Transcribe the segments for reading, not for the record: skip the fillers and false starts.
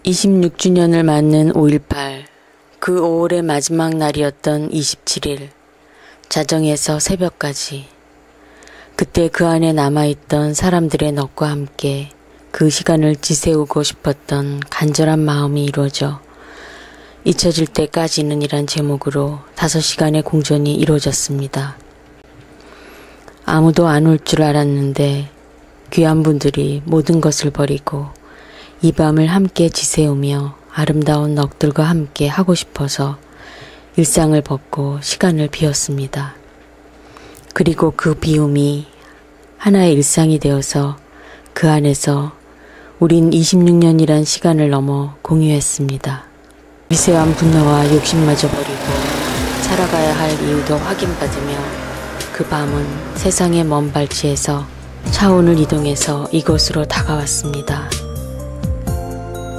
26주년을 맞는 5.18, 그 5월의 마지막 날이었던 27일, 자정에서 새벽까지. 그때 그 안에 남아있던 사람들의 넋과 함께 그 시간을 지새우고 싶었던 간절한 마음이 이루어져 잊혀질 때까지는 이란 제목으로 5시간의 공전이 이루어졌습니다. 아무도 안 올 줄 알았는데 귀한 분들이 모든 것을 버리고 이 밤을 함께 지새우며 아름다운 넋들과 함께 하고 싶어서 일상을 벗고 시간을 비웠습니다. 그리고 그 비움이 하나의 일상이 되어서 그 안에서 우린 26년이란 시간을 넘어 공유했습니다. 미세한 분노와 욕심마저 버리고 살아가야 할 이유도 확인받으며 그 밤은 세상의 먼 발치에서 차원을 이동해서 이곳으로 다가왔습니다.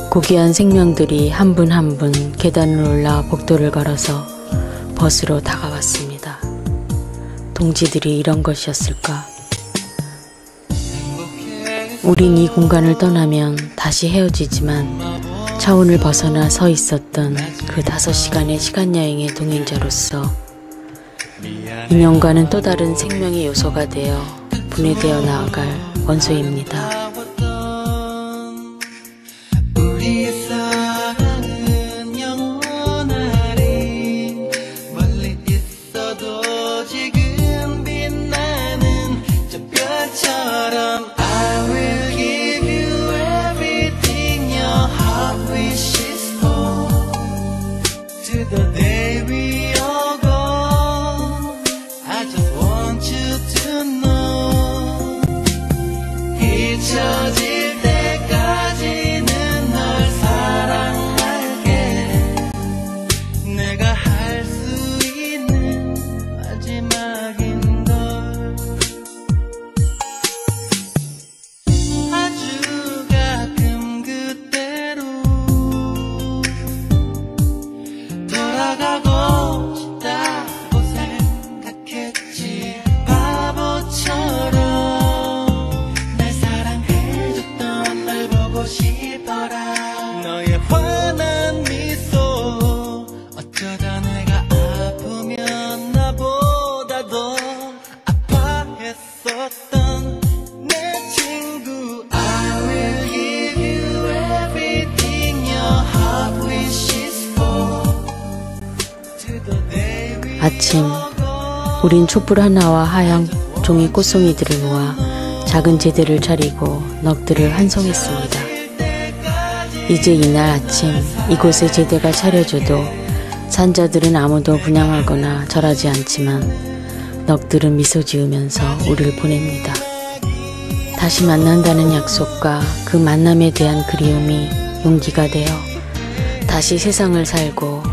고귀한 생명들이 한 분 한 분 계단을 올라 복도를 걸어서 벗으로 다가왔습니다. 동지들이 이런 것이었을까? 우린 이 공간을 떠나면 다시 헤어지지만 차원을 벗어나 서 있었던 그 5시간의 시간여행의 동행자로서 인연과는 또 다른 생명의 요소가 되어 분해되어 나아갈 원소입니다. 잊혀질 때까지는 널 사랑할게. 내가 할 수 있는 마지막인걸. 아주 가끔 그때로 돌아가고 싶다고 생각했지. 바보처럼 너의 환한 미소 어쩌다 내가 아프면 나보다 더 아파했었던 내 친구. I will give you everything your heart wishes for. 아침, 우린 촛불 하나와 하얀 종이 꽃송이들을 모아 작은 제대를 차리고 넋들을 환송했습니다. 이제 이날 아침 이곳에 제대가 차려져도 산자들은 아무도 분향하거나 절하지 않지만 넋들은 미소 지으면서 우리를 보냅니다. 다시 만난다는 약속과 그 만남에 대한 그리움이 용기가 되어 다시 세상을 살고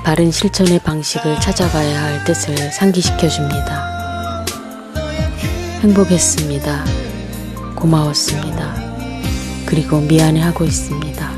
바른 실천의 방식을 찾아가야 할 뜻을 상기시켜줍니다. 행복했습니다. 고마웠습니다. 그리고 미안해하고 있습니다.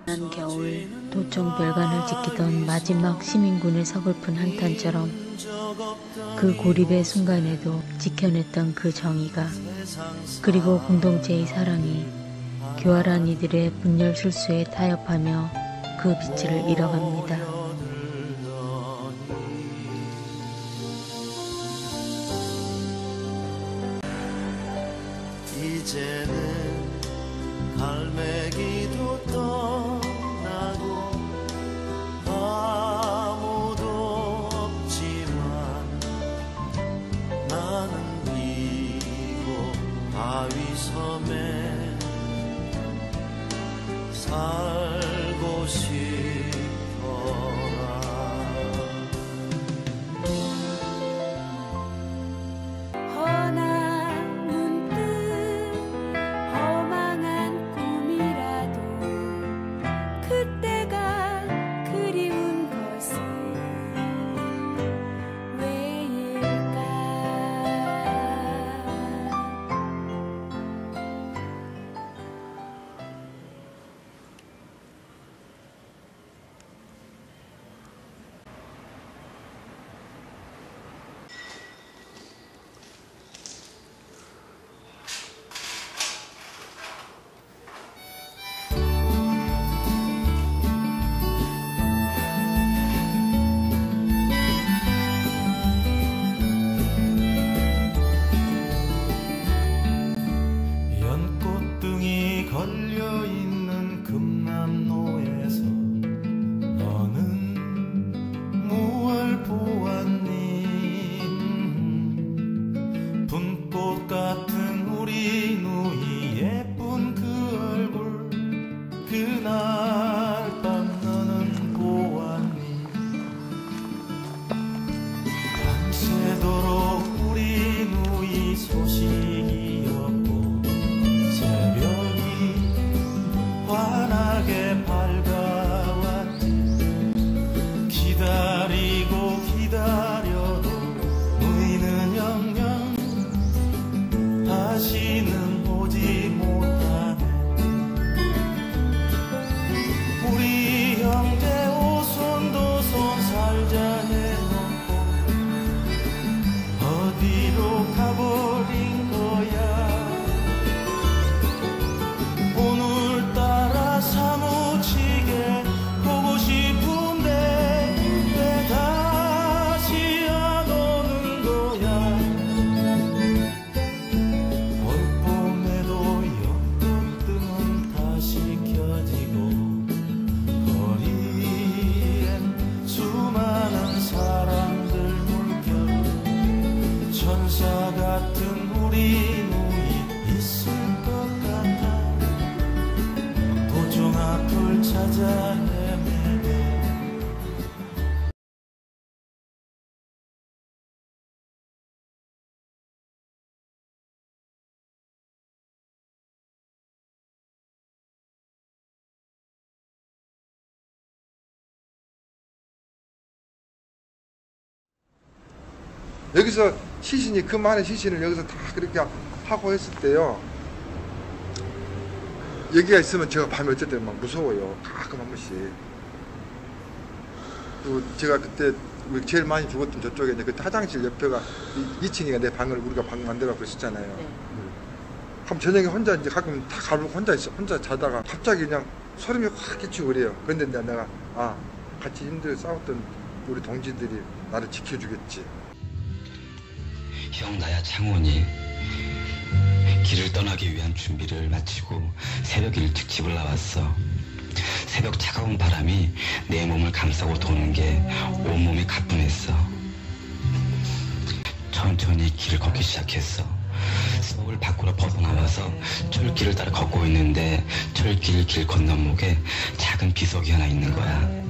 지난 겨울 도청 별관을 지키던 마지막 시민군의 서글픈 한탄처럼 그 고립의 순간에도 지켜냈던 그 정의가, 그리고 공동체의 사랑이 교활한 이들의 분열술수에 타협하며 그 빛을 잃어갑니다. 이제는 갈매기도 떠나고 아무도 없지만 나는 이곳 바위섬에 살고 싶어라. 허나 문득 허망한 꿈이라도 그때가 그리운 것은 왜일까? 연꽃등이 걸려있는 금남로에서 너는 무얼 보았니? 분꽃 같은 우리 누이 예쁜 그 얼굴 그날 밤 너는 보았니? 밤새도록 우리 누이 소식이 없고 새벽이 환하게 밝아왔지. 기다리고 기다려도 누이는 영영 다시는 오지 못하네. 우리 형제 오손도손 살자 해놓고 어디로 가버린 거야. 오늘따라 사무치게 보고 싶은데 왜 다시 안 오는 거야. 올봄에도 연꽃등은 다시 켜지고 거리엔 수많은 사람들 물결. 천사 같은 우리 누이 있을 것 같아. 도종 앞을 찾아 헤매네. 여기서 시신이 그 많은 시신을 여기서 다 그렇게 하고 했을 때요. 여기가 있으면 제가 밤에 어쩔 때는 막 무서워요. 가끔 한 번씩. 그리고 제가 그때 우리 제일 많이 죽었던 저쪽에 이제 그 화장실 옆에가 2층이가 내 방을 우리가 방 만들어갖고 있었잖아요. 네. 그럼 저녁에 혼자 이제 가끔 다 가고 혼자 있어. 혼자 자다가 갑자기 그냥 소름이 확 끼치고 그래요. 그런데 내가 같이 힘들게 싸웠던 우리 동지들이 나를 지켜주겠지. 형 나야 창원이 길을 떠나기 위한 준비를 마치고 새벽 일찍 집을 나왔어. 새벽 차가운 바람이 내 몸을 감싸고 도는 게 온몸이 가뿐했어. 천천히 길을 걷기 시작했어. 서울 밖으로 벗어나와서 철길을 따라 걷고 있는데 철길 길 건너목에 작은 비석이 하나 있는 거야.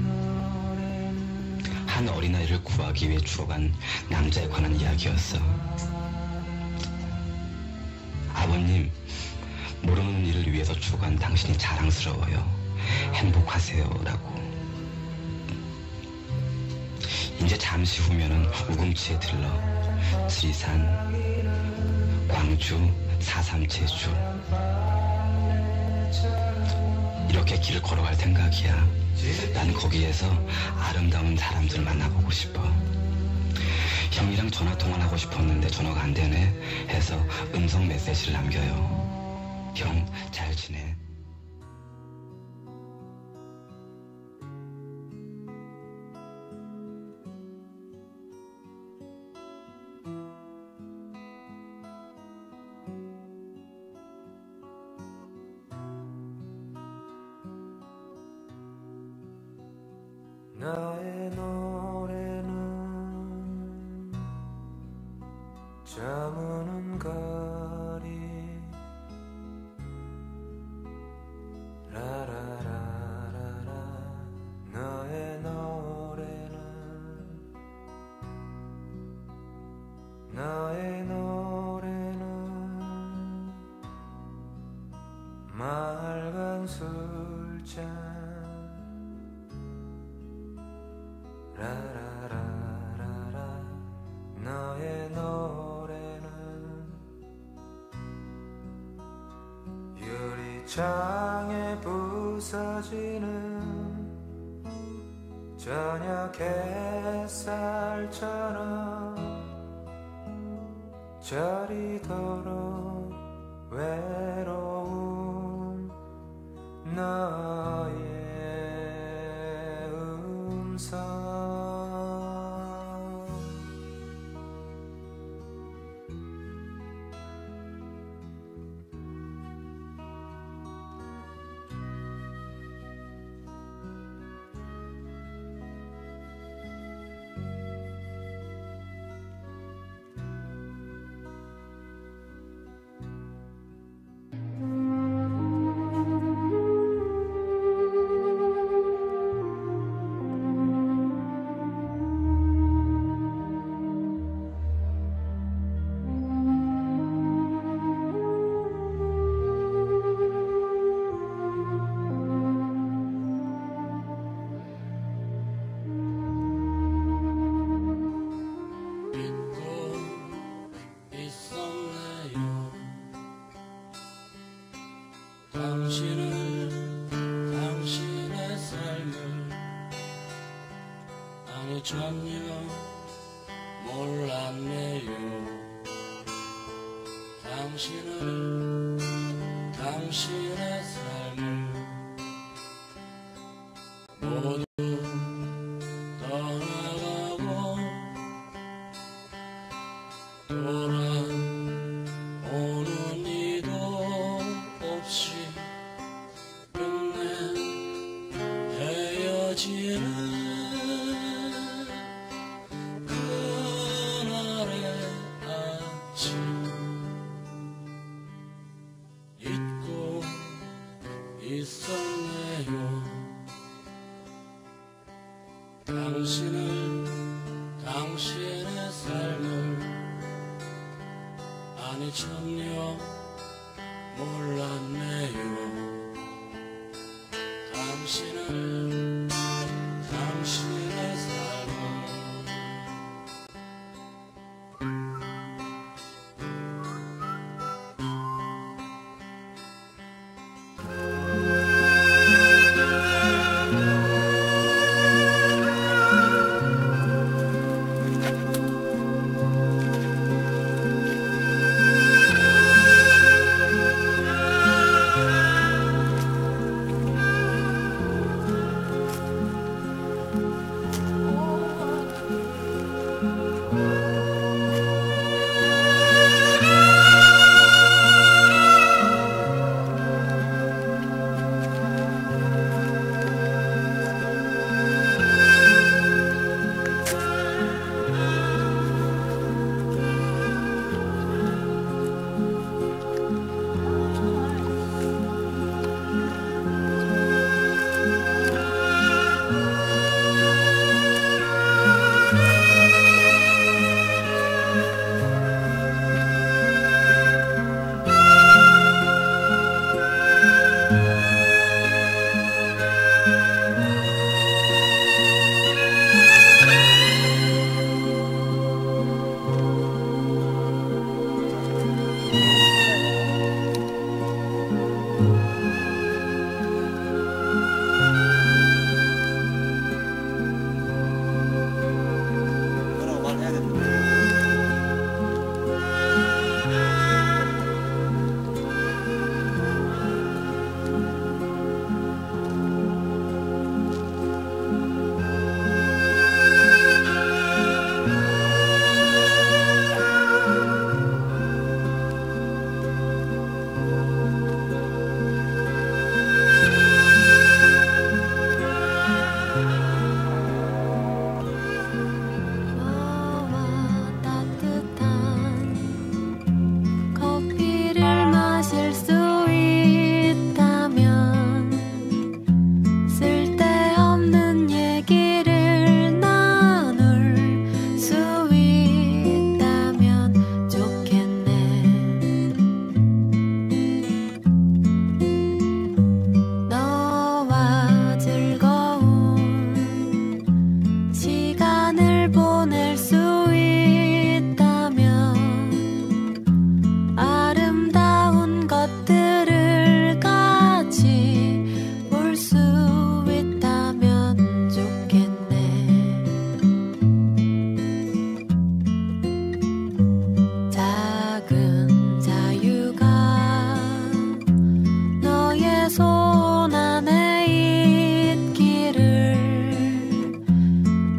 한 어린아이를 구하기 위해 죽어간 남자에 관한 이야기였어. 아버님, 모르는 일을 위해서 죽어간 당신이 자랑스러워요. 행복하세요. 라고. 이제 잠시 후면은 우금치에 들러 지리산, 광주, 4.3 제주 이렇게 길을 걸어갈 생각이야. 난 거기에서 아름다운 사람들을 만나보고 싶어. 형이랑 전화통화를 하고 싶었는데 전화가 안 되네 해서 음성 메시지를 남겨요. 형, 잘 지내? 나의 노래는 저무는 거리 라라라라라 너의 노래는 너의 노래는 맑은 술잔 라라라라라 너의 노래는 유리창에 부서지는 저녁 햇살처럼 저리도록 외로운 너의 음성 당신을 당신의 삶을 아니 전혀 몰랐네요. 당신을 당신의 삶을 모두 떠나가고 돌아오는 이도 없이 헤어지는 그날의 아침 잊고 있었네요. 당신을 당신의 삶을 아니 전혀 몰랐네요. 당신을 당신의 삶을 손 안에 있기를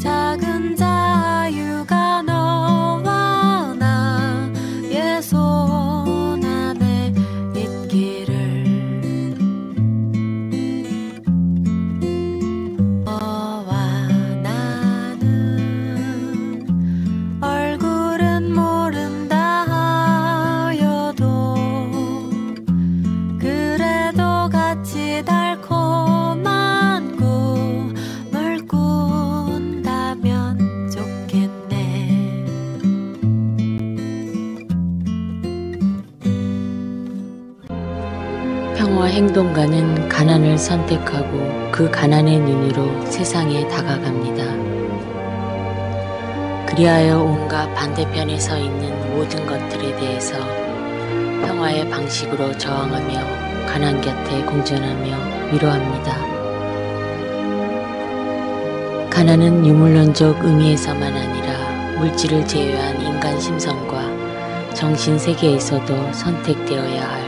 작은 자유가 너와 나의 손 안에 있기를 너와 나는 얼굴은 모른다 하여도 그래도 같이 달콤한 꿈을 꾼다면 좋겠네. 평화 행동가는 가난을 선택하고 그 가난의 눈으로 세상에 다가갑니다. 그리하여 온갖 반대편에 서 있는 모든 것들에 대해서 평화의 방식으로 저항하며 가난 곁에 공존하며 위로합니다. 가난은 유물론적 의미에서만 아니라 물질을 제외한 인간 심성과 정신 세계에서도 선택되어야 할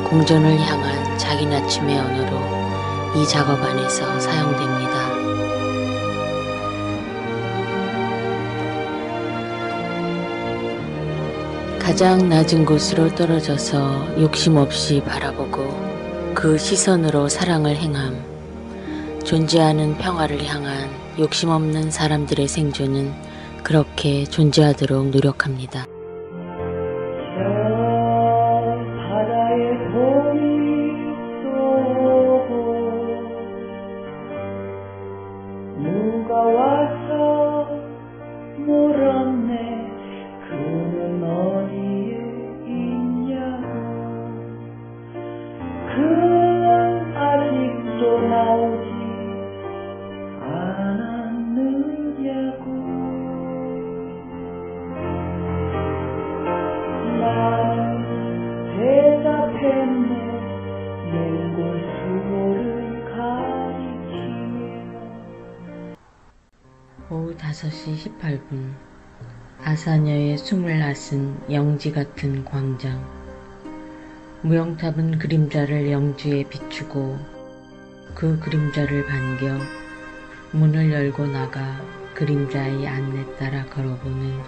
공존을 향한 자기 낮춤의 언어로 이 작업 안에서 사용됩니다. 가장 낮은 곳으로 떨어져서 욕심 없이 바라보고 그 시선으로 사랑을 행함. 존재하는 평화를 향한 욕심 없는 사람들의 생존은 그렇게 존재하도록 노력합니다. 바다의 소리 쏘고 누가 와서 물었네. 그는 어디에 있냐고. 그는 아직도 나오지 않았느냐고. 나는 대답했네. 맹골수를 가리키며. 오후 5시 18분 아사녀의 숨을 낳은 영지 같은 광장. 무용탑은 그림자를 영지에 비추고 그 그림자를 반겨 문을 열고 나가 그림자의 안내 따라 걸어보는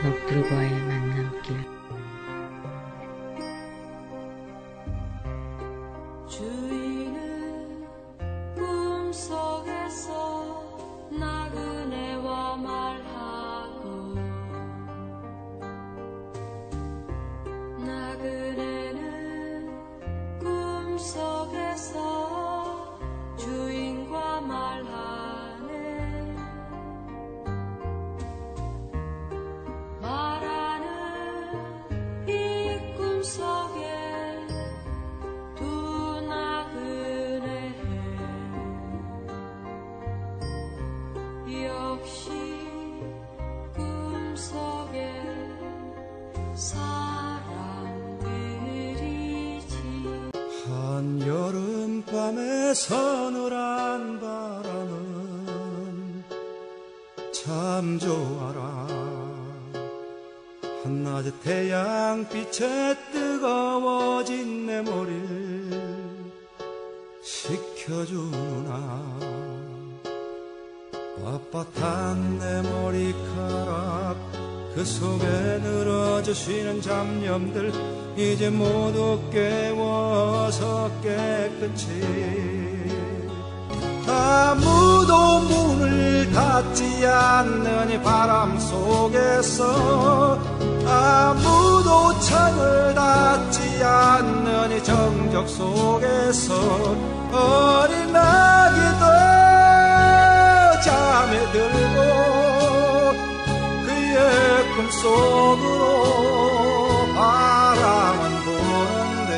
넋들과의 만남길. 주인은 꿈속에서 나그네와 말하고 나그네는 꿈속에서 주인과 말하네. 말하는 이 꿈속에 두 나그네 역시 꿈속에 사람들이지. 한여름밤의 서늘한 바람은 참 좋아라. 한낮의 태양빛에 뜨거워진 내 머리를 식혀주나. 빳빳한 내 머리카락 그 속에 늘어져 쉬는 잡념들 이제 모두 깨워서 깨끗이. 아무도 문을 닫지 않는 이 바람 속에서 아무도 창을 닫지 않는 이 정적 속에서 어린 아기도 잠에 들고 그의 꿈속으로 바람은 부는데.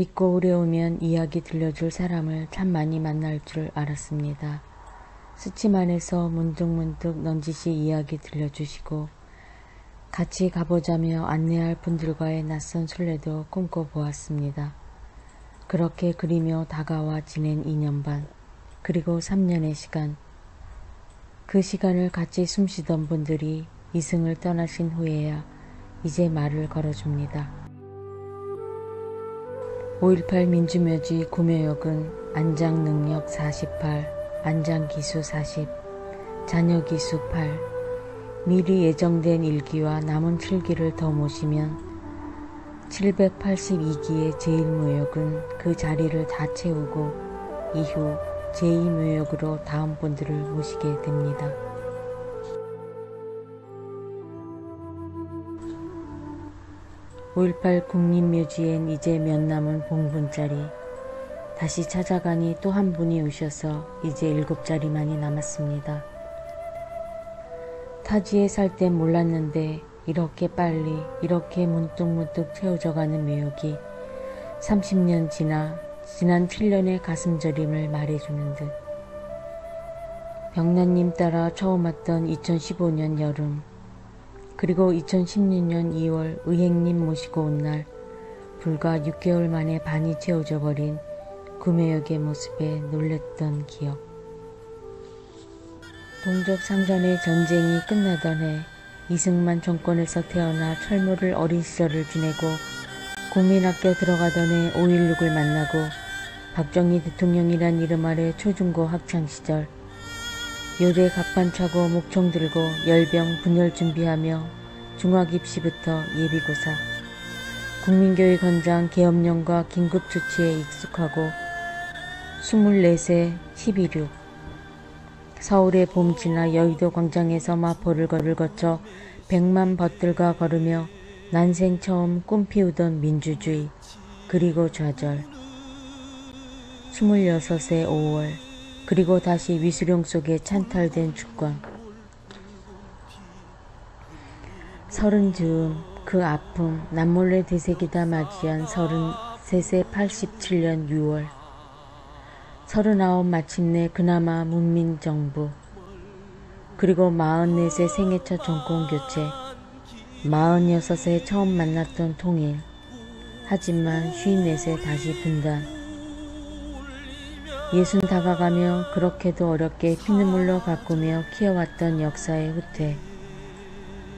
빛고울에 오면 이야기 들려줄 사람을 참 많이 만날 줄 알았습니다. 스치만에서 문득문득 넌지시 이야기 들려주시고 같이 가보자며 안내할 분들과의 낯선 순례도 꿈꿔보았습니다. 그렇게 그리며 다가와 지낸 2년 반, 그리고 3년의 시간. 그 시간을 같이 숨쉬던 분들이 이승을 떠나신 후에야 이제 말을 걸어줍니다. 5.18 민주묘지 구묘역은 안장능력 48, 안장기수 40, 잔여기수 8, 미리 예정된 1기와 남은 7기를 더 모시면 782기의 제1묘역은 그 자리를 다 채우고 이후 제2묘역으로 다음 분들을 모시게 됩니다. (5.18) 국립묘지엔 이제 몇 남은 봉분자리. 다시 찾아가니 또 한 분이 오셔서 이제 7자리만이 남았습니다. 타지에 살 땐 몰랐는데 이렇게 빨리 이렇게 문득문득 채워져가는 묘역이 30년 지난 7년의 가슴 저림을 말해주는 듯. 병난님 따라 처음 왔던 2015년 여름, 그리고 2016년 2월 의행님 모시고 온 날 불과 6개월 만에 반이 채워져 버린 구묘역의 모습에 놀랬던 기억. 동족 3전의 전쟁이 끝나던 해 이승만 정권에서 태어나 철모를 어린 시절을 지내고 국민학교 들어가던 해 5.16을 만나고 박정희 대통령이란 이름 아래 초중고 학창시절 요대 갑판 차고 목총 들고 열병 분열 준비하며 중학입시부터 예비고사 국민교육원장 계엄령과 긴급조치에 익숙하고 24세 12.6 서울의 봄 지나 여의도 광장에서 마포를 거쳐 100만 벗들과 걸으며 난생 처음 꿈피우던 민주주의 그리고 좌절 26세 5월 그리고 다시 위수령 속에 찬탈된 주권 30 즈음 그 아픔 남몰래 되새기다 맞이한 33세 87년 6월 39 마침내 그나마 문민정부 그리고 44세 생애 첫 정권교체 46세 처음 만났던 통일 하지만 54세 다시 분단 60 다가가며 그렇게도 어렵게 피눈물로 가꾸며 키워왔던 역사의 후퇴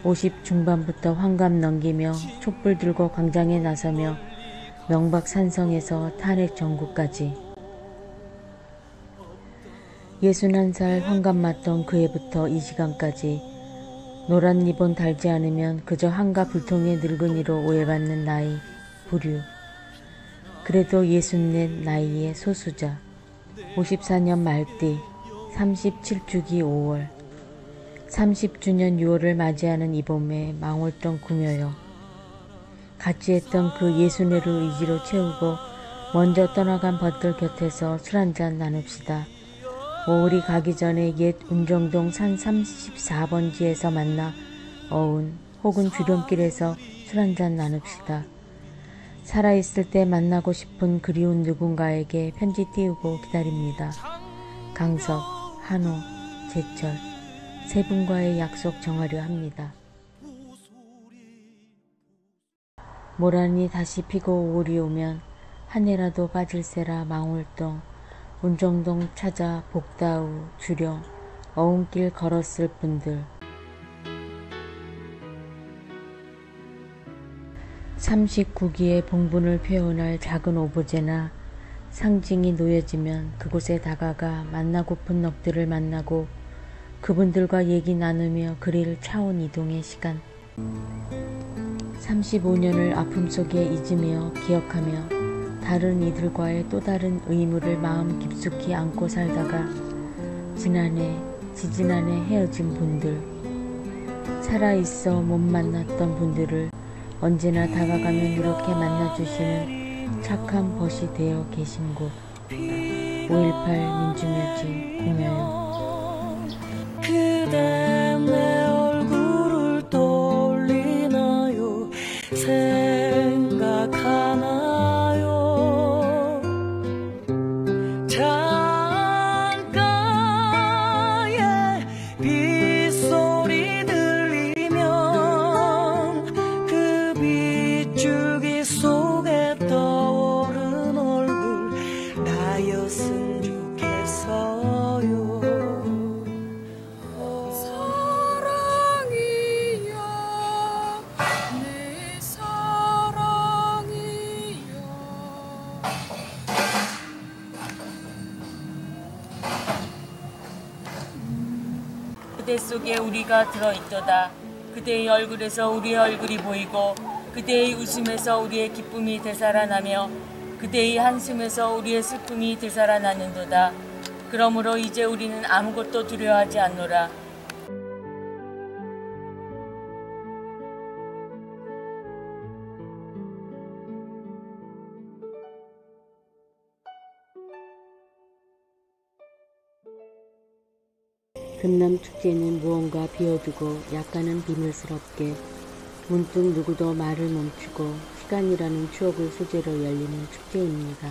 50 중반부터 환갑 넘기며 촛불 들고 광장에 나서며 명박산성에서 탄핵 정국까지 61살 환갑 맞던 그 해부터 이 시간까지 노란 리본 달지 않으면 그저 한가 불통의 늙은이로 오해받는 나이, 부류. 그래도 64 나이의 소수자. 54년 말띠, 37주기 5월. 30주년 6월을 맞이하는 이 봄에 망월동 구묘역. 같이 했던 그 64를 의지로 채우고 먼저 떠나간 벗들 곁에서 술 한잔 나눕시다. 5월이 가기 전에 옛 운정동 산 34번지에서 만나 어운 혹은 주름길에서 술 한잔 나눕시다. 살아있을 때 만나고 싶은 그리운 누군가에게 편지 띄우고 기다립니다. 강석, 한호, 제철 세 분과의 약속 정하려 합니다. 모란이 다시 피고 5월이 오면 한 해라도 빠질세라 망월동 운정동 찾아 복다우, 주령, 어운길 걸었을 분들 39기의 봉분을 표현할 작은 오브제나 상징이 놓여지면 그곳에 다가가 만나고픈 넋들을 만나고 그분들과 얘기 나누며 그릴 차원 이동의 시간 35년을 아픔 속에 잊으며 기억하며 다른 이들과의 또 다른 의무를 마음 깊숙이 안고 살다가 지난해, 지지난해 헤어진 분들 살아있어 못 만났던 분들을 언제나 다가가면 이렇게 만나주시는 착한 벗이 되어 계신 곳 5.18 민주묘지 구묘역 그대 내 얼굴을 떠올리나요 생각하나요 그대 속에 우리가 들어있도다. 그대의 얼굴에서 우리의 얼굴이 보이고 그대의 웃음에서 우리의 기쁨이 되살아나며 그대의 한숨에서 우리의 슬픔이 되살아나는도다. 그러므로 이제 우리는 아무것도 두려워하지 않노라. 금남 축제는 무언가 비워두고 약간은 비밀스럽게 문득 누구도 말을 멈추고 시간이라는 추억을 소재로 열리는 축제입니다.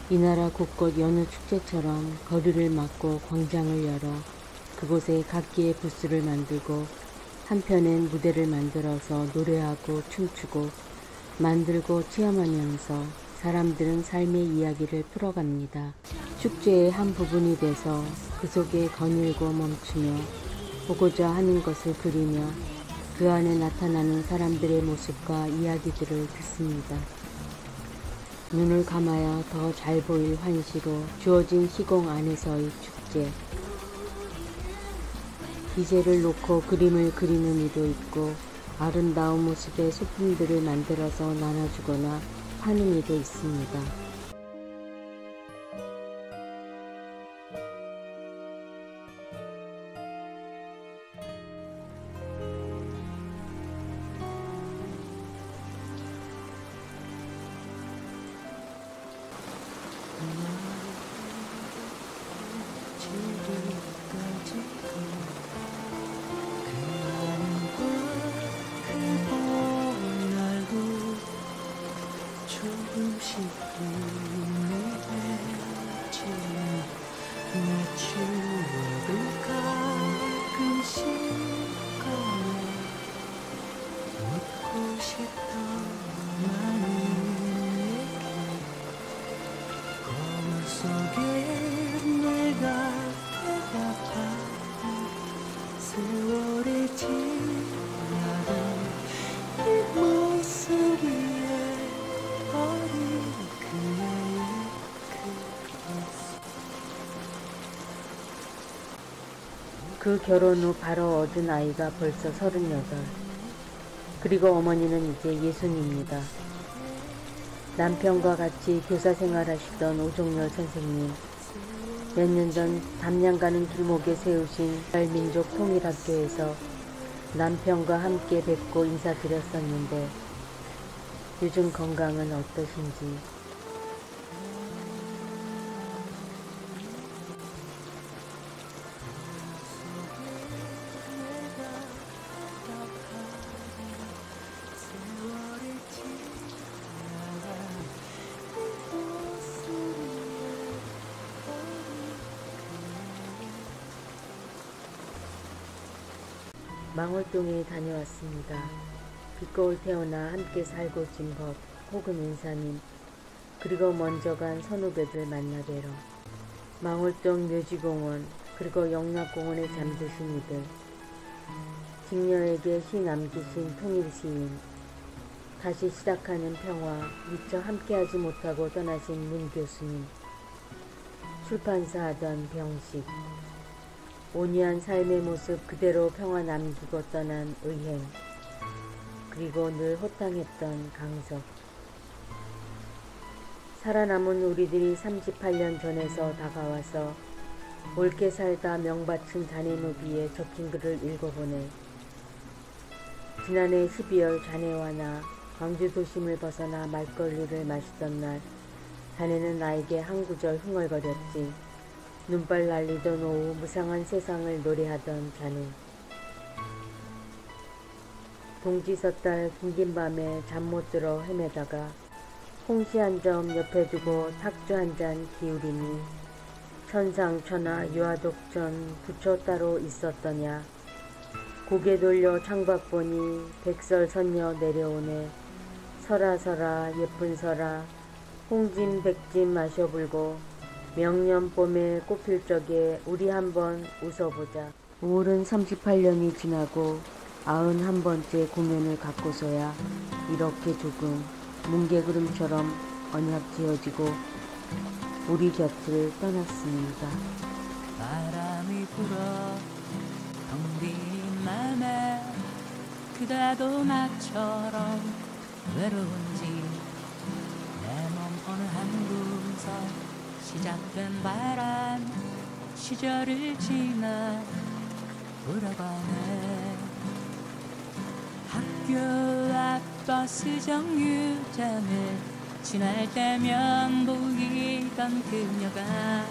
이 나라 곳곳 여느 축제처럼 거리를 막고 광장을 열어 그곳에 각기의 부스를 만들고 한편엔 무대를 만들어서 노래하고 춤추고 만들고 체험하면서 사람들은 삶의 이야기를 풀어갑니다. 축제의 한 부분이 돼서 그 속에 거닐고 멈추며 보고자 하는 것을 그리며 그 안에 나타나는 사람들의 모습과 이야기들을 듣습니다. 눈을 감아야 더 잘 보일 환시로 주어진 시공 안에서의 축제. 기재를 놓고 그림을 그리는 이도 있고 아름다운 모습의 소품들을 만들어서 나눠주거나 파는 이도 있습니다. 그 결혼 후 바로 얻은 아이가 벌써 38. 그리고 어머니는 이제 60입니다. 남편과 같이 교사 생활하시던 오종열 선생님. 몇 년 전 담양 가는 길목에 세우신 민족 통일학교에서 남편과 함께 뵙고 인사드렸었는데 요즘 건강은 어떠신지. 망월동에 다녀왔습니다. 빛거울 태어나 함께 살고 진 법 혹은 인사님, 그리고 먼저 간 선후배들 만나 뵈러 망월동 묘지공원, 그리고 영락공원에 잠드신 이들, 직녀에게 시 남기신 통일시인, 다시 시작하는 평화, 미처 함께하지 못하고 떠나신 문 교수님, 출판사 하던 병식, 온유한 삶의 모습 그대로 평화 남기고 떠난 의행, 그리고 늘 호탕했던 강석. 살아남은 우리들이 38년 전에서 다가와서 옳게 살다 명받친 자네 노비에 적힌 글을 읽어보네. 지난해 12월 자네와 나 광주 도심을 벗어나 막걸리를 마시던 날 자네는 나에게 한 구절 흥얼거렸지. 눈발 날리던 오후 무상한 세상을 노래하던 자네. 동지 섣달 긴긴 밤에 잠 못 들어 헤매다가 홍시 한 점 옆에 두고 탁주 한 잔 기울이니 천상천하 유아독전 부처 따로 있었더냐. 고개 돌려 창밖 보니 백설선녀 내려오네. 서라 서라 예쁜 서라 홍진 백진 마셔불고 명년 봄에 꽃필 적에 우리 한번 웃어보자. 5월은 38년이 지나고 91번째 공연을 갖고서야 이렇게 조금 뭉게구름처럼 언약 지어지고 우리 곁을 떠났습니다. 바람 바람이 불어 텅 빈 맘에 그대도 나처럼 외로운지 내 몸 어느 한 구석 시작된 바람 시절을 지나 돌아가네. 학교 앞 버스 정류장을 지날 때면 보이던 그녀가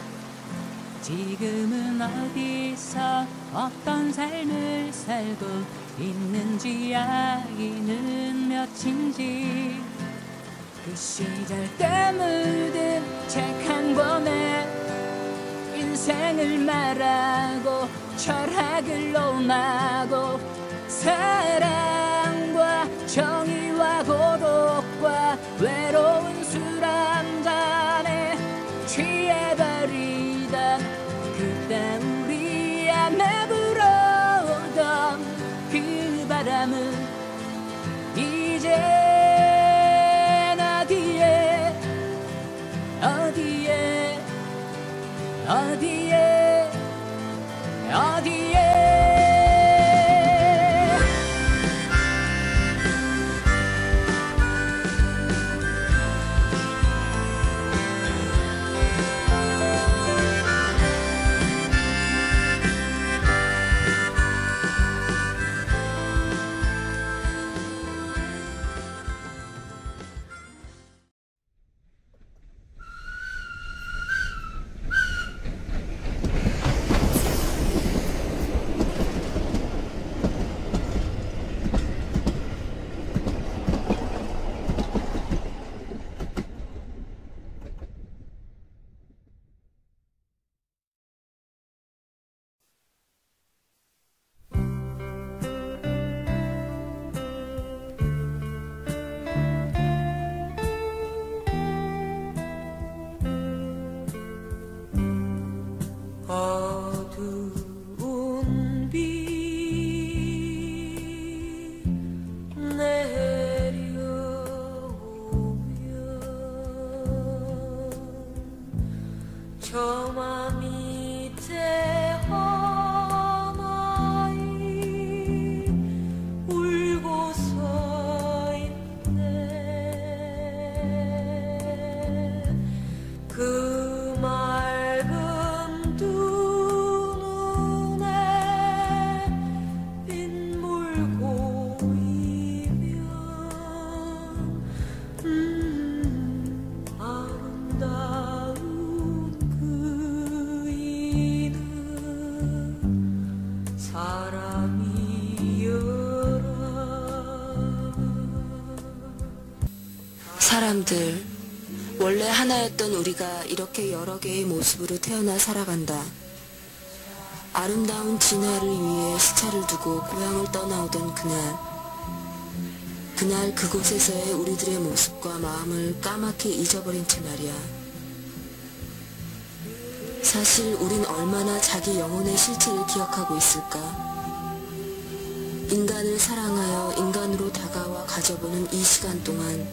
지금은 어디서 어떤 삶을 살고 있는지 아이는 몇인지 그 시절 때 묻은 책 한 권에 인생을 말하고 철학을 논하고 사랑과 정의와 고독과 외로운 술 한 잔에 취해버리던 그때 우리 안에 불어오던 그 바람은 이젠 어디에 어두운 비 내려오면 저마 밑에 하나이 울고 서 있네. 그 맑은 두 눈에 빗물 고이면 아름다운 그 이는 사람이여라. 사람들, 원래 하나였던 우리가 이렇게 여러 개의 모습으로 태어나 살아간다. 아름다운 진화를 위해 시차를 두고 고향을 떠나오던 그날 그곳에서의 우리들의 모습과 마음을 까맣게 잊어버린 채 말이야. 사실 우린 얼마나 자기 영혼의 실체를 기억하고 있을까? 인간을 사랑하여 인간으로 다가와 가져보는 이 시간 동안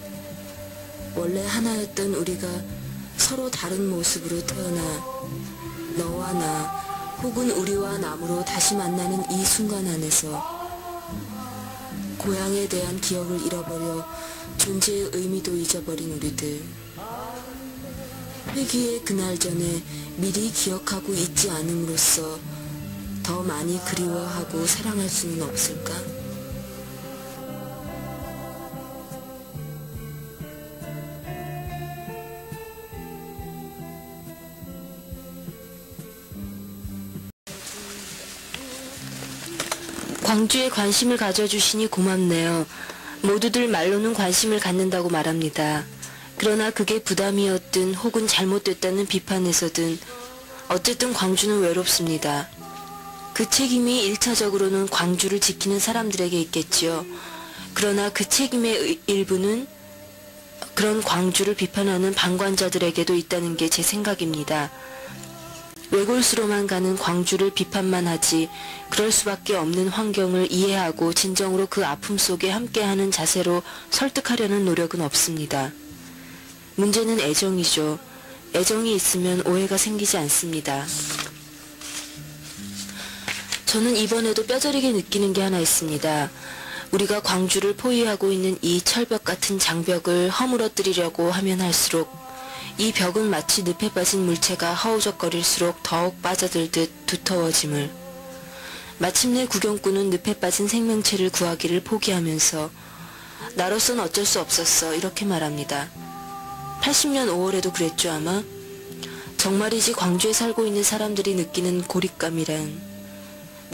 원래 하나였던 우리가 서로 다른 모습으로 태어나 너와 나 혹은 우리와 남으로 다시 만나는 이 순간 안에서 고향에 대한 기억을 잃어버려 존재의 의미도 잊어버린 우리들. 회귀의 그날 전에 미리 기억하고 잊지 않음으로써 더 많이 그리워하고 사랑할 수는 없을까? 광주에 관심을 가져주시니 고맙네요. 모두들 말로는 관심을 갖는다고 말합니다. 그러나 그게 부담이었든 혹은 잘못됐다는 비판에서든 어쨌든 광주는 외롭습니다. 그 책임이 1차적으로는 광주를 지키는 사람들에게 있겠지요. 그러나 그 책임의 일부는 그런 광주를 비판하는 방관자들에게도 있다는 게 제 생각입니다. 외골수로만 가는 광주를 비판만 하지 그럴 수밖에 없는 환경을 이해하고 진정으로 그 아픔 속에 함께하는 자세로 설득하려는 노력은 없습니다. 문제는 애정이죠. 애정이 있으면 오해가 생기지 않습니다. 저는 이번에도 뼈저리게 느끼는 게 하나 있습니다. 우리가 광주를 포위하고 있는 이 철벽 같은 장벽을 허물어뜨리려고 하면 할수록 이 벽은 마치 늪에 빠진 물체가 허우적거릴수록 더욱 빠져들듯 두터워짐을, 마침내 구경꾼은 늪에 빠진 생명체를 구하기를 포기하면서 나로선 어쩔 수 없었어 이렇게 말합니다. 80년 5월에도 그랬죠 아마. 정말이지 광주에 살고 있는 사람들이 느끼는 고립감이란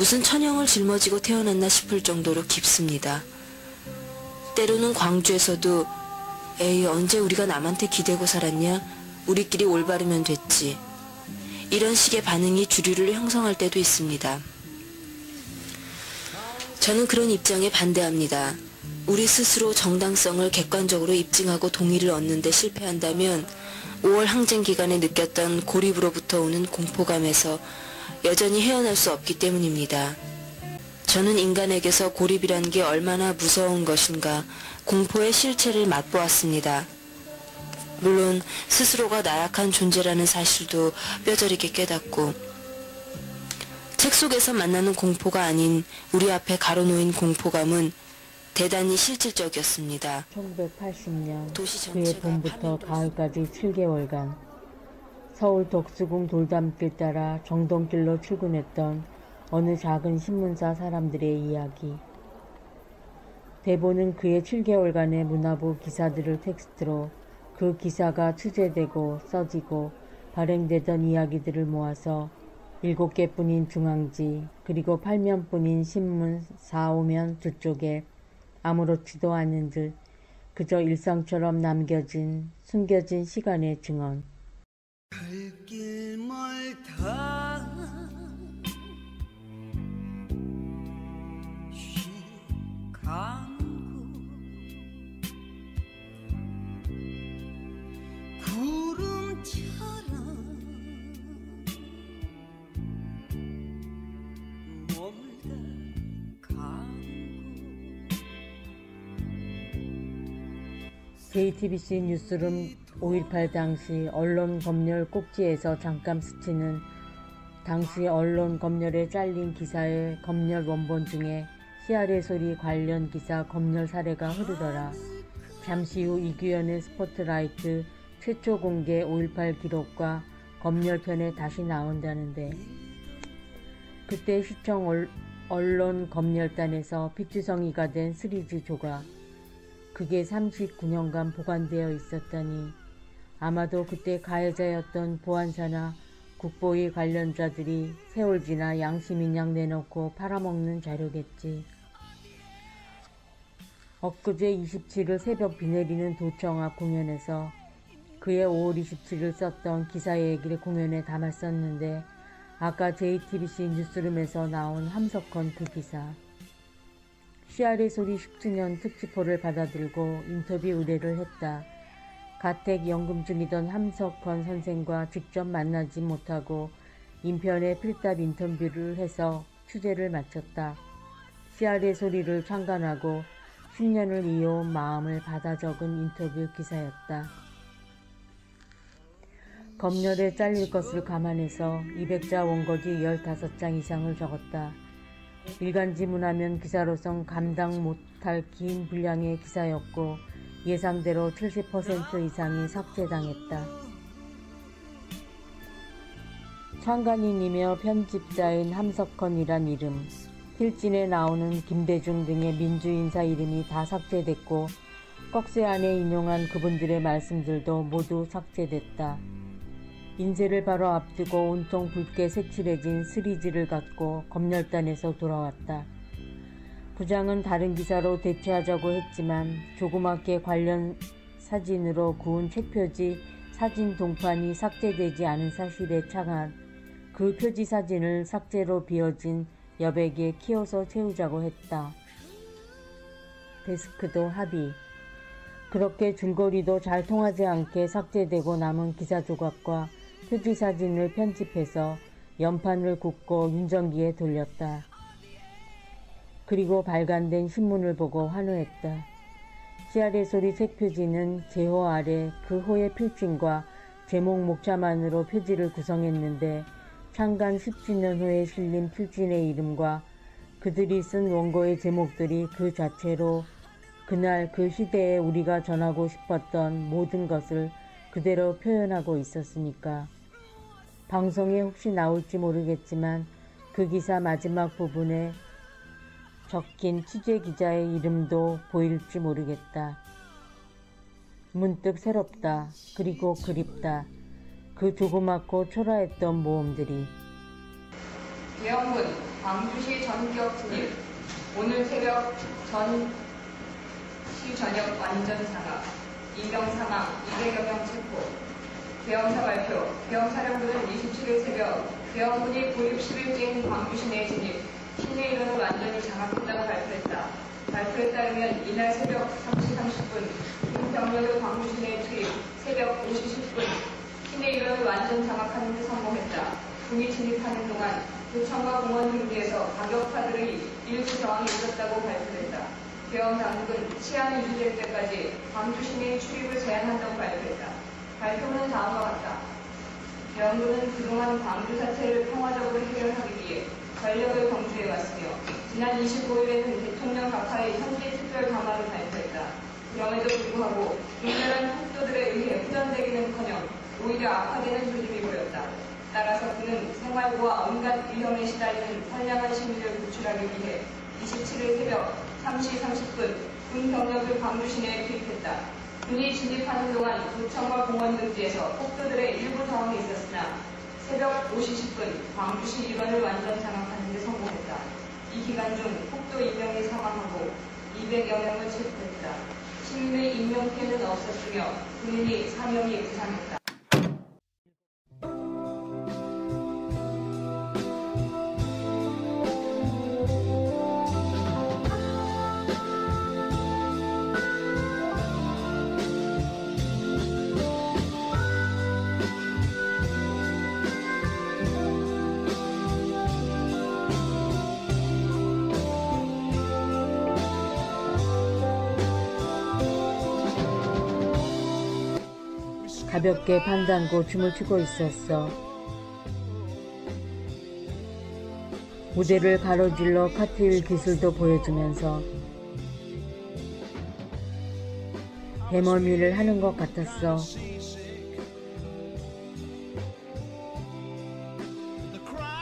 무슨 천형을 짊어지고 태어났나 싶을 정도로 깊습니다. 때로는 광주에서도 에이 언제 우리가 남한테 기대고 살았냐? 우리끼리 올바르면 됐지. 이런 식의 반응이 주류를 형성할 때도 있습니다. 저는 그런 입장에 반대합니다. 우리 스스로 정당성을 객관적으로 입증하고 동의를 얻는 데 실패한다면 5월 항쟁 기간에 느꼈던 고립으로부터 오는 공포감에서 여전히 헤어날 수 없기 때문입니다. 저는 인간에게서 고립이란 게 얼마나 무서운 것인가 공포의 실체를 맛보았습니다. 물론 스스로가 나약한 존재라는 사실도 뼈저리게 깨닫고 책 속에서 만나는 공포가 아닌 우리 앞에 가로놓인 공포감은 대단히 실질적이었습니다. 1980년 그해 봄부터 가을까지 7개월간 서울 덕수궁 돌담길 따라 정동길로 출근했던 어느 작은 신문사 사람들의 이야기. 대본은 그의 7개월간의 문화부 기사들을 텍스트로 그 기사가 취재되고 써지고 발행되던 이야기들을 모아서 7개뿐인 중앙지 그리고 8면뿐인 신문 4~5면 두 쪽에 아무렇지도 않은 듯 그저 일상처럼 남겨진 숨겨진 시간의 증언. 갈길 멀다 시간고 구름처럼 멀다 가고 JTBC 뉴스룸 5.18 당시 언론 검열 꼭지에서 잠깐 스치는 당시 언론 검열에 잘린 기사의 검열 원본 중에 CR의 소리 관련 기사 검열 사례가 흐르더라. 잠시 후 이규현의 스포트라이트 최초 공개 5.18 기록과 검열편에 다시 나온다는데 그때 시청 언론 검열단에서 피투성이가 된 시리즈 조각 그게 39년간 보관되어 있었다니 아마도 그때 가해자였던 보안사나 국보위 관련자들이 세월 지나 양심인양 내놓고 팔아먹는 자료겠지. 엊그제 27일 새벽 비 내리는 도청 앞 공연에서 그해 5월 27일 썼던 기사 얘기를 공연에 담았었는데 아까 JTBC 뉴스룸에서 나온 함석헌 그 기사. CR의 소리 10주년 특집호를 받아들고 인터뷰 의뢰를 했다. 가택 연금 중이던 함석헌 선생과 직접 만나지 못하고 인편에 필답 인터뷰를 해서 취재를 마쳤다. CR의 소리를 창간하고 10년을 이어온 마음을 받아 적은 인터뷰 기사였다. 검열에 잘릴 것을 감안해서 200자 원고지 15장 이상을 적었다. 일간지문하면 기사로선 감당 못할 긴 분량의 기사였고 예상대로 70% 이상이 삭제당했다. 창간인이며 편집자인 함석헌이란 이름, 필진에 나오는 김대중 등의 민주인사 이름이 다 삭제됐고 꺽쇠 안에 인용한 그분들의 말씀들도 모두 삭제됐다. 인쇄를 바로 앞두고 온통 붉게 색칠해진 시리즈를 갖고 검열단에서 돌아왔다. 부장은 다른 기사로 대체하자고 했지만 조그맣게 관련 사진으로 구운 책표지 사진 동판이 삭제되지 않은 사실에 착안 그 표지 사진을 삭제로 비워진 여백에 키워서 채우자고 했다. 데스크도 합의. 그렇게 줄거리도 잘 통하지 않게 삭제되고 남은 기사 조각과 표지 사진을 편집해서 연판을 굽고 윤정기에 돌렸다. 그리고 발간된 신문을 보고 환호했다. CR의 소리 책 표지는 제호 아래 그 호의 필진과 제목 목차만으로 표지를 구성했는데 창간 10주년 후에 실린 필진의 이름과 그들이 쓴 원고의 제목들이 그 자체로 그날 그 시대에 우리가 전하고 싶었던 모든 것을 그대로 표현하고 있었으니까. 방송에 혹시 나올지 모르겠지만 그 기사 마지막 부분에 적힌 취재기자의 이름도 보일지 모르겠다. 문득 새롭다. 그리고 그립다. 그 조그맣고 초라했던 모험들이. 계엄군 광주시 전격 진입. 오늘 새벽 전시 전역 완전 장악. 인명 사망 200여 명 체포. 계엄사 발표. 계엄사령부는 27일 새벽 계엄군이 고립 10일째인 광주시 내 진입, 시내 일원을 완전히 장악했다고 발표했다. 발표에 따르면 이날 새벽 3시 30분 군 병력을 광주시 내 투입, 새벽 5시 10분 시내 일원을 완전 장악하는 데 성공했다. 군이 진입하는 동안 도청과 공원 등지에서 가격파들의 일부 저항이 있었다고 발표했다. 계엄 당국은 치안이 유지될 때까지 광주 시내의 출입을 제한한다고 발표했다. 발표는 다음과 같다. 계엄군은 그동안 광주 사태를 평화적으로 해결하기 위해 전력을 경주해왔으며 지난 25일에는 대통령 각하의 현지 특별 강화를 발표했다. 그럼에도 불구하고 분별한 폭도들에 의해 후전되기는커녕 오히려 악화되는 조짐이 보였다. 따라서 그는 생활고와 온갖 위험에 시달리는 선량한 시민을 구출하기 위해 27일 새벽 3시 30분 군 병력을 광주 시내에 투입했다. 군이 진입하는 동안 도청과 공원 등지에서 폭도들의 일부 저항이 있었으나 새벽 5시 10분 광주시 일원을 완전 장악하는 데 성공했다. 이 기간 중 폭도 2명이 사망하고 200여 명을 체포했다. 시민의 인명피해는 없었으며 군인이 4명이 부상했다. 가볍게 반장고 춤을 추고 있었어. 무대를 가로질러 카트윌 기술도 보여주면서 대멀미를 하는 것 같았어.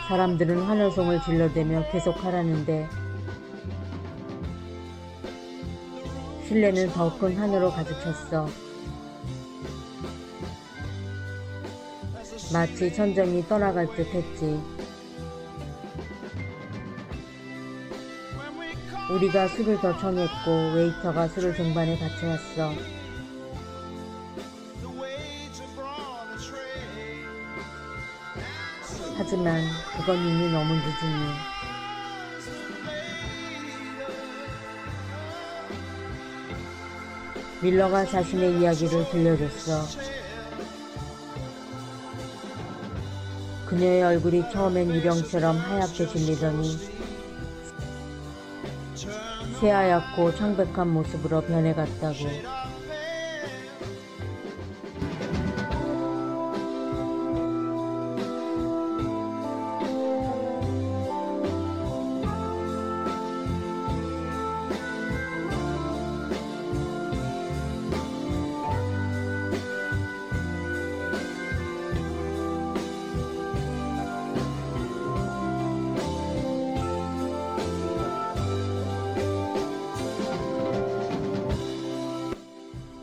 사람들은 환호성을 질러대며 계속하라는데 실내는 더 큰 하늘로 가득 찼어. 마치 천정이 떠나갈 듯 했지. 우리가 술을 더 청했고 웨이터가 술을 등반에 받쳐왔어. 하지만 그건 이미 너무 늦으니. 밀러가 자신의 이야기를 들려줬어. 그녀의 얼굴이 처음엔 유령처럼 하얗게 질리더니 새하얗고 창백한 모습으로 변해갔다고.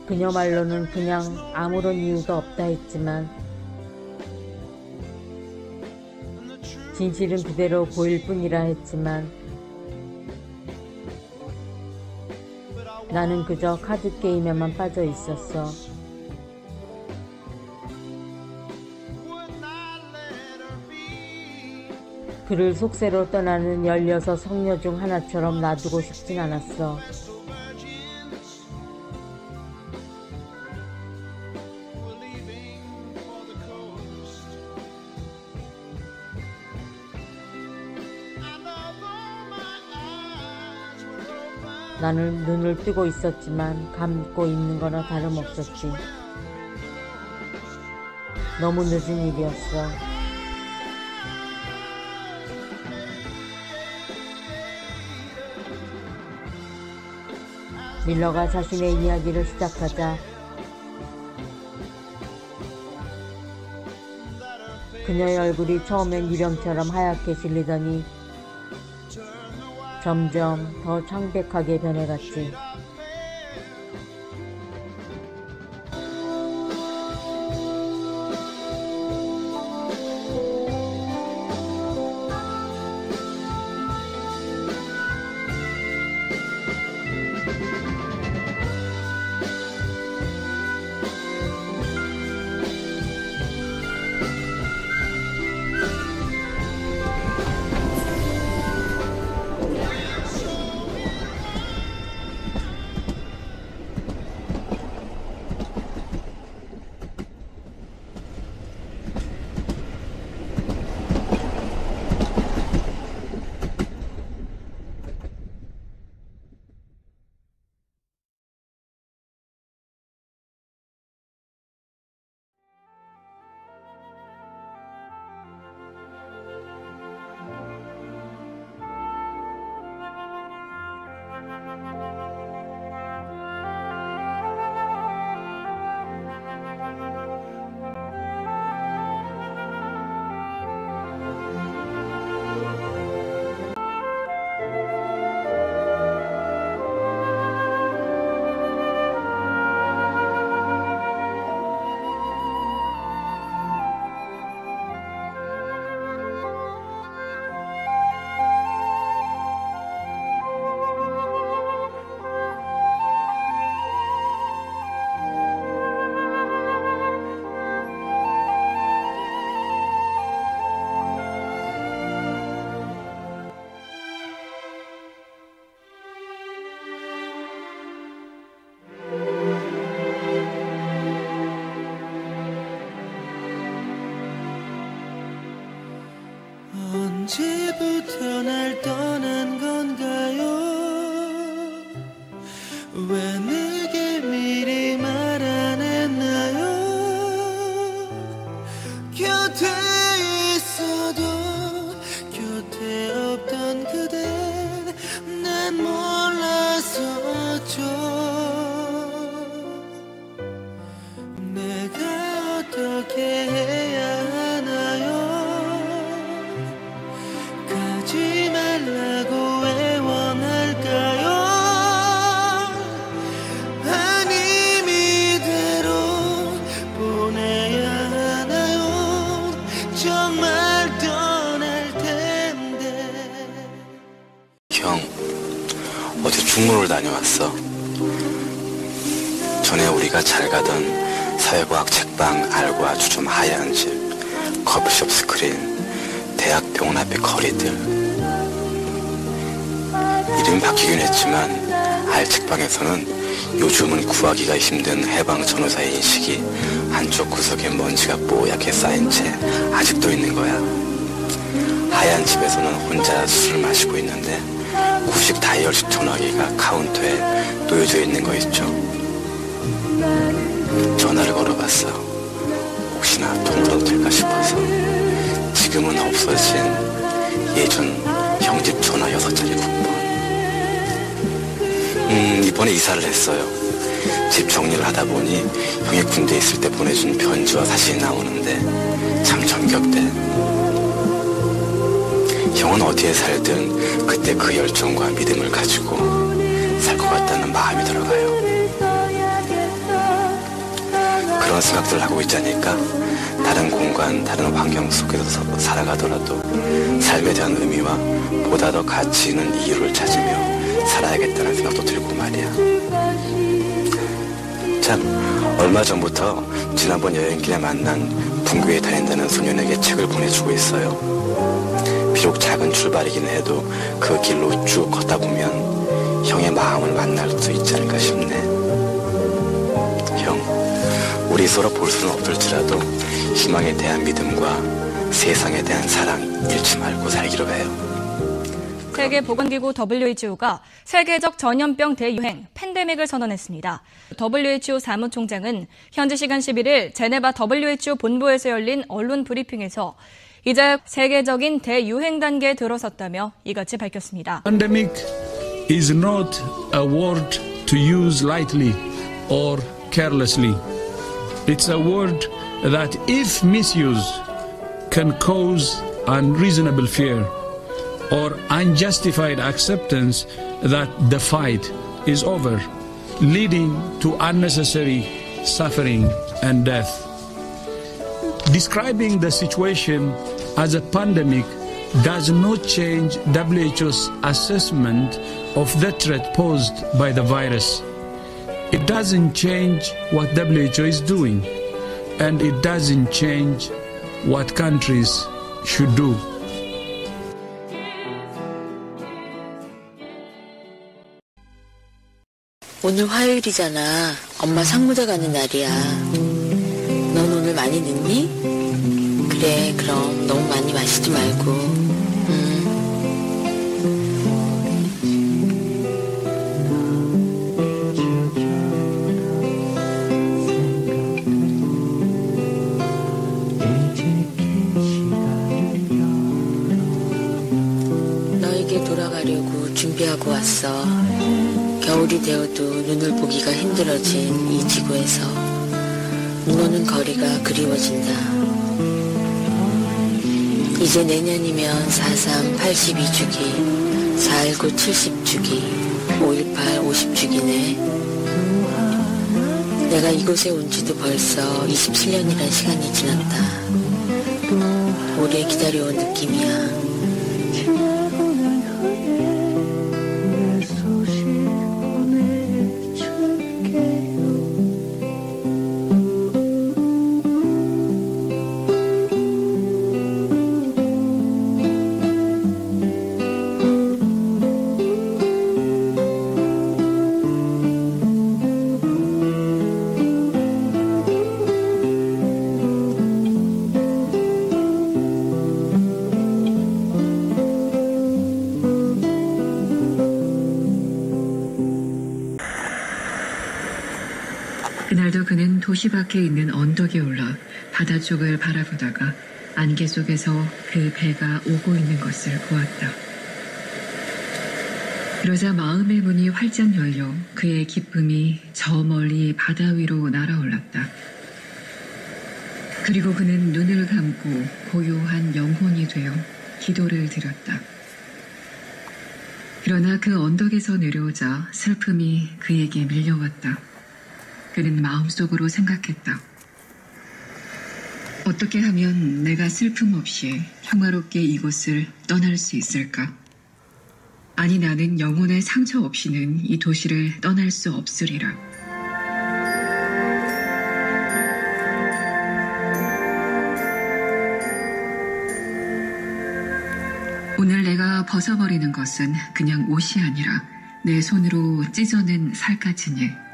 그녀 말로는 그냥 아무런 이유도 없다 했지만 진실은 그대로 보일 뿐이라 했지만 나는 그저 카드 게임에만 빠져 있었어. 그를 속세로 떠나는 16 성녀 중 하나처럼 놔두고 싶진 않았어. 나는 눈을 뜨고 있었지만 감고 있는 거나 다름없었지. 너무 늦은 일이었어. 밀러가 자신의 이야기를 시작하자 그녀의 얼굴이 처음엔 유령처럼 하얗게 질리더니 점점 더 창백하게 변해갔지. 언제부터 날 떠난 건가요? 왜 내게 미리 말 안 했나요? 곁에 있어도 곁에 없던 그댄 난 몰랐었죠. 내가 어떻게 해야 하나요? 가지 말라고 애원할까요? 아님 이대로 보내야 하나요? 정말 떠날 텐데. 형, 어제 중문을 다녀왔어. 전에 우리가 잘 가던 사회과학 책방 알고 아주 좀 하얀 집, 커피숍 스크린, 대학병원 앞의 거리들. 이름이 바뀌긴 했지만 알책방에서는 요즘은 구하기가 힘든 해방 전후사의 인식이 한쪽 구석에 먼지가 뽀얗게 쌓인 채 아직도 있는 거야. 하얀 집에서는 혼자 술을 마시고 있는데 구식 다이얼식 전화기가 카운터에 놓여져 있는 거 있죠. 전화를 걸어봤어. 혹시나 통화라도 될까 싶어서. 지금은 없어진 예전 형집 전화 6자리 국번. 이번에 이사를 했어요. 집 정리를 하다 보니 형이 군대에 있을 때 보내준 편지와 사진이 나오는데 참 정겹대. 형은 어디에 살든 그때 그 열정과 믿음을 가지고 살 것 같다는 마음이 들어가요. 그런 생각들을 하고 있자니까 다른 공간, 다른 환경 속에서 살아가더라도 삶에 대한 의미와 보다 더 가치 있는 이유를 찾으며 살아야겠다는 생각도 들고 말이야. 참, 얼마 전부터 지난번 여행길에 만난 분교에 다닌다는 소년에게 책을 보내주고 있어요. 비록 작은 출발이긴 해도 그 길로 쭉 걷다 보면 형의 마음을 만날 수 있지 않을까 싶네. 형, 우리 서로 볼 수는 없을지라도 희망에 대한 믿음과 세상에 대한 사랑 잃지 말고 살기로 해요. 세계보건기구 WHO가 세계적 전염병 대유행 팬데믹을 선언했습니다. WHO 사무총장은 현지 시간 11일 제네바 WHO 본부에서 열린 언론 브리핑에서 이제 세계적인 대유행 단계에 들어섰다며 이같이 밝혔습니다. Pandemic is not a word to use lightly or carelessly. It's a word that, if misused, can cause unreasonable fear or unjustified acceptance that the fight is over, leading to unnecessary suffering and death. Describing the situation as a pandemic does not change WHO's assessment of the threat posed by the virus. It doesn't change what WHO is doing, and it doesn't change what countries should do. 오늘 화요일이잖아. 엄마 상무대 가는 날이야. 넌 오늘 많이 늦니? 그래, 그럼 너무 많이 마시지 말고. 너에게 돌아가려고 준비하고 왔어. 겨울이 되어도 눈을 보기가 힘들어진 이 지구에서 눈 오는 거리가 그리워진다. 이제 내년이면 4.3 82주기, 4.19 70주기, 5.18 50주기네. 내가 이곳에 온 지도 벌써 27년이란 시간이 지났다. 오래 기다려온 느낌이야. 그날도 그는 도시 밖에 있는 언덕에 올라 바다 쪽을 바라보다가 안개 속에서 그 배가 오고 있는 것을 보았다. 그러자 마음의 문이 활짝 열려 그의 기쁨이 저 멀리 바다 위로 날아올랐다. 그리고 그는 눈을 감고 고요한 영혼이 되어 기도를 드렸다. 그러나 그 언덕에서 내려오자 슬픔이 그에게 밀려왔다. 그는 마음속으로 생각했다. 어떻게 하면 내가 슬픔 없이 평화롭게 이곳을 떠날 수 있을까? 아니, 나는 영혼의 상처 없이는 이 도시를 떠날 수 없으리라. 오늘 내가 벗어버리는 것은 그냥 옷이 아니라 내 손으로 찢어낸 살갗이니,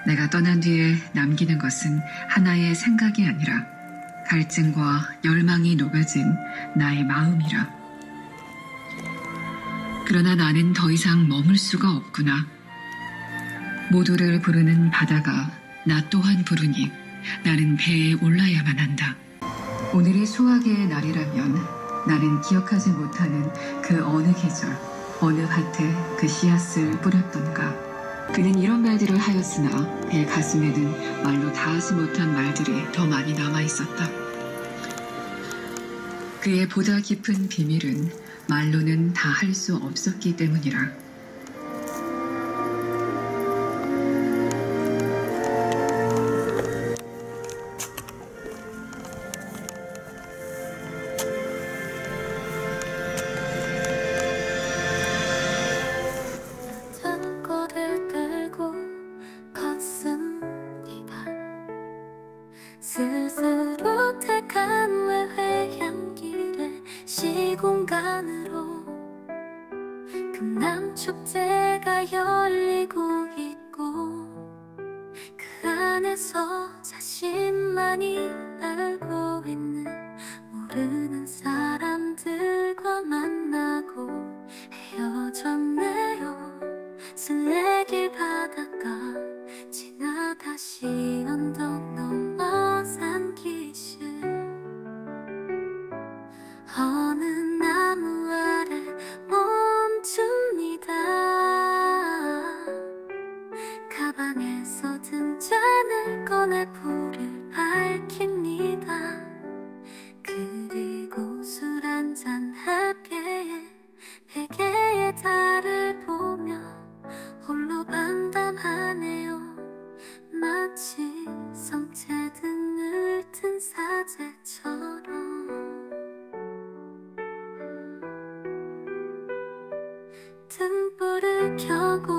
내가 떠난 뒤에 남기는 것은 하나의 생각이 아니라 갈증과 열망이 녹아진 나의 마음이라. 그러나 나는 더 이상 머물 수가 없구나. 모두를 부르는 바다가 나 또한 부르니 나는 배에 올라야만 한다. 오늘이 수확의 날이라면 나는 기억하지 못하는 그 어느 계절, 어느 밭에 그 씨앗을 뿌렸던가. 그는 이런 말들을 하였으나 그의 가슴에는 말로 다하지 못한 말들이 더 많이 남아있었다. 그의 보다 깊은 비밀은 말로는 다 할 수 없었기 때문이라. 스스로 택한 외회 향기를 시공간으로 금남축제가 열리고 있고 그 안에서 자신만이 알고 있는 모르는 사람들과 만나고 헤어졌네요. 슬래길 바닷가 지나 다시 언덕 넘어 산기슭 어느 나무 아래 멈춥니다. 등불을 켜고